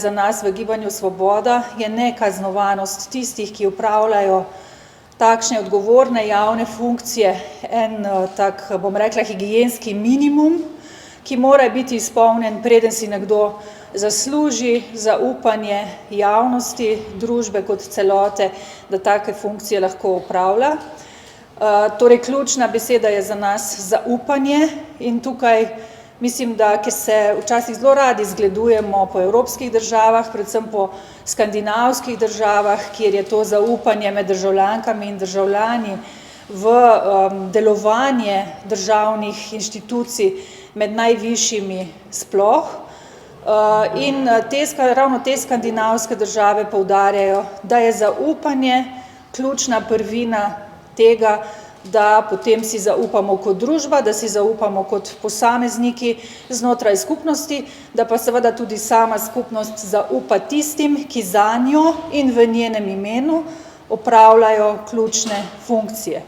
Za nas v Gibanju Svoboda je nekaznovanost tistih, ki upravljajo takšne odgovorne javne funkcije, en tak, bom rekla, higienski minimum, ki mora biti izpolnjen, preden si nekdo zasluži zaupanje javnosti, družbe kot celote, da take funkcije lahko upravlja. Torej, ključna beseda je za nas zaupanje in tukaj mislim, da ker se včasih zelo radi zgledujemo po evropskih državah, predvsem po skandinavskih državah, kjer je to zaupanje med državljankami in državljani v delovanje državnih inštitucij med najvišjimi sploh. In ravno te skandinavske države poudarjajo, da je zaupanje ključna prvina tega, da potem si zaupamo kot družba, da si zaupamo kot posamezniki znotraj skupnosti, da pa seveda tudi sama skupnost zaupa tistim, ki zanjo in v njenem imenu opravljajo ključne funkcije.